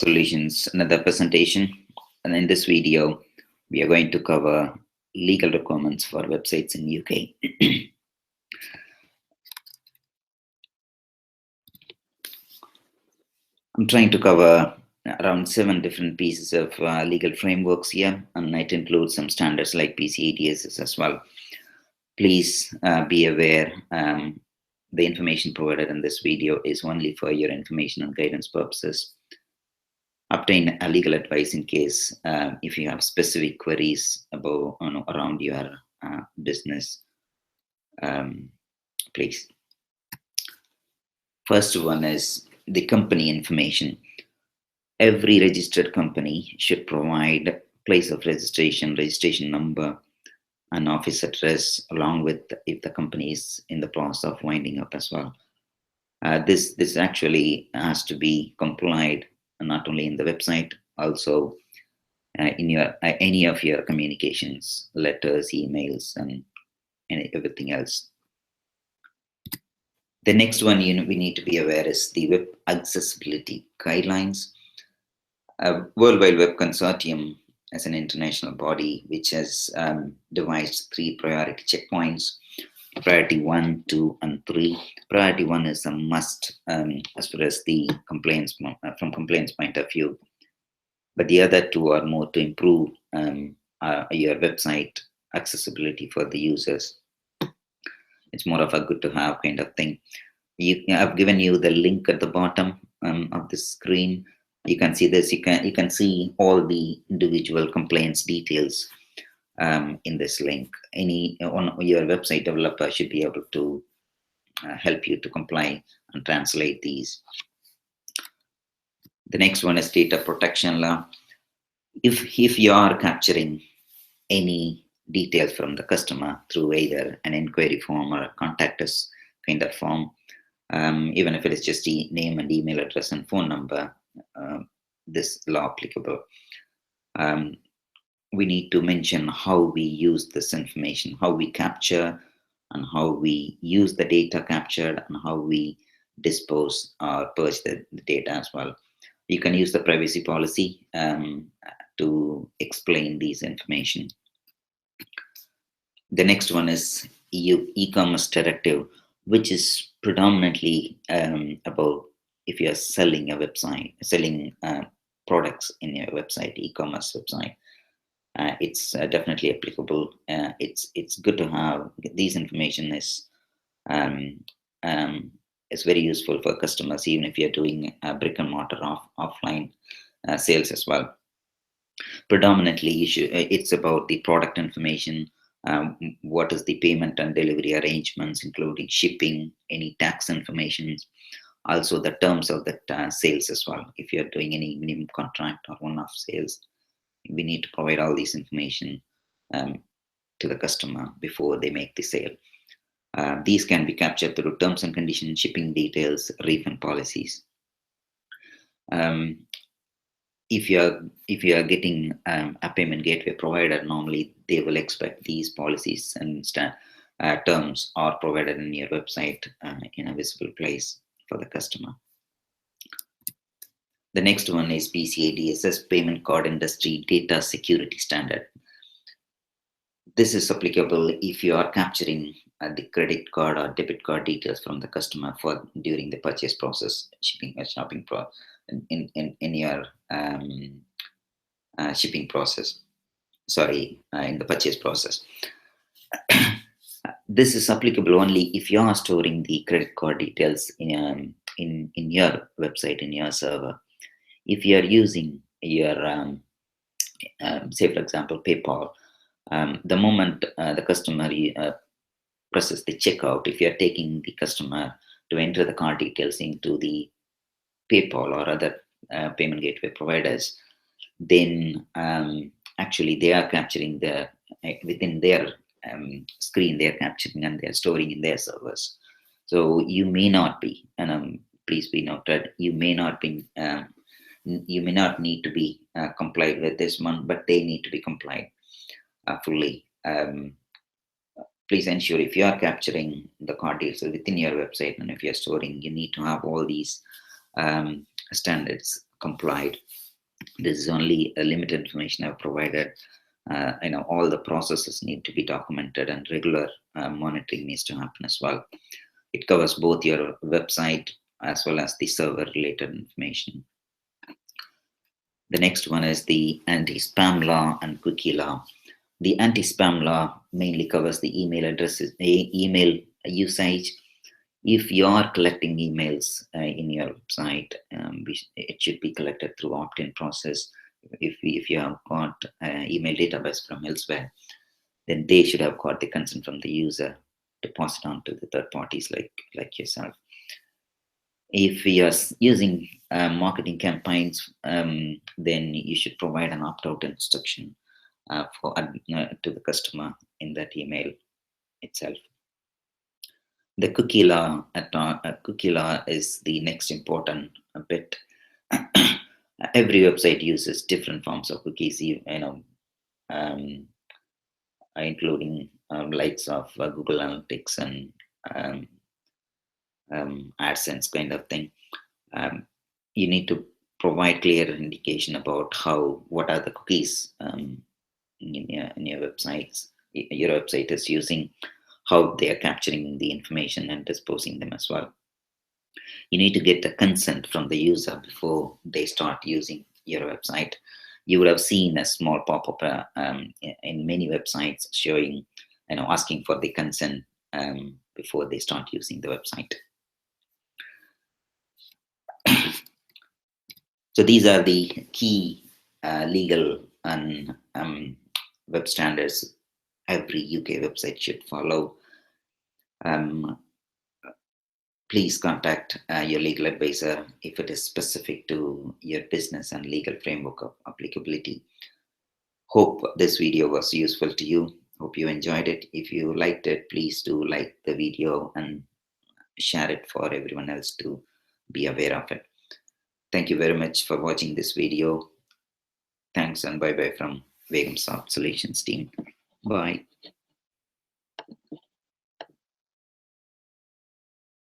Solutions, another presentation. And in this video, we are going to cover legal requirements for websites in UK. I'm trying to cover around 7 different pieces of legal frameworks here, and it includes some standards like PCI DSS as well. Please be aware the information provided in this video is only for your information and guidance purposes. Obtain a legal advice in case if you have specific queries about around your business. Please. First one is the company information. Every registered company should provide place of registration, registration number, and office address, along with if the company is in the process of winding up as well. This actually has to be complied not only in the website, also in your any of your communications, letters, emails, and everything else. The next one we need to be aware is the web accessibility guidelines. World Wide Web Consortium as an international body which has devised 3 priority checkpoints: priority 1, 2, and 3. Priority 1 is a must as far as the complaints from complaints point of view, but the other 2 are more to improve your website accessibility for the users. It's more of a good to have kind of thing. I've given you the link at the bottom of the screen. You can see this. You can see all the individual complaints details in this link. Any on your website developer should be able to help you to comply and translate these. The next one is data protection law. If you are capturing any details from the customer through either an inquiry form or a contact us kind of form, even if it is just the name and email address and phone number, this law applicable. We need to mention how we use this information, how we capture and how we use the data captured, and how we dispose or purge the data as well. You can use the privacy policy to explain these information. The next one is EU Ecommerce Directive, which is predominantly about if you are selling a website, selling products in your website, e-commerce website. It's definitely applicable. It's good to have these information. Is very useful for customers, even if you're doing brick and mortar offline sales as well. Predominantly, it's about the product information. What is the payment and delivery arrangements, including shipping, any tax information, also the terms of that sales as well. If you're doing any minimum contract or one-off sales, we need to provide all this information to the customer before they make the sale. These can be captured through terms and conditions, shipping details, refund policies. If you are getting a payment gateway provider, normally they will expect these policies and terms are provided in your website in a visible place for the customer. The next one is PCI DSS, Payment Card Industry Data Security Standard. This is applicable if you are capturing the credit card or debit card details from the customer during the purchase process, shopping in your shipping process. Sorry, in the purchase process. This is applicable only if you are storing the credit card details in your website, in your server. If you are using your, say for example, PayPal, the moment the customer presses the checkout, if you are taking the customer to enter the card details into the PayPal or other payment gateway providers, then actually they are capturing within their screen, they are capturing and they are storing in their servers. So you may not be, and please be noted, you may not need to be complied with this one, but they need to be complied fully. Please ensure if you are capturing the card details within your website and if you're storing, you need to have all these standards complied. This is only a limited information I've provided. All the processes need to be documented, and regular monitoring needs to happen as well. It covers both your website as well as the server related information. The next one is the Antispam Law and Cookie Law. The Antispam Law mainly covers the email addresses, email usage. If you are collecting emails in your website, it should be collected through opt-in process. If you have got email database from elsewhere, then they should have got the consent from the user to pass it on to the third parties like yourself. If you are using marketing campaigns, then you should provide an opt-out instruction to the customer in that email itself. The cookie law is the next important bit. Every website uses different forms of cookies, including likes of Google Analytics and AdSense kind of thing. You need to provide clear indication about what are the cookies in your websites. Your website is using, how they are capturing the information and disposing them as well. You need to get the consent from the user before they start using your website. You would have seen a small pop-up in many websites showing, asking for the consent before they start using the website. So these are the key legal and web standards every UK website should follow. Please contact your legal advisor if it is specific to your business and legal framework of applicability. Hope this video was useful to you. Hope you enjoyed it. If you liked it, please do like the video and share it for everyone else to be aware of it. Thank you very much for watching this video. Thanks and bye-bye from Vegam Soft Solutions team. Bye.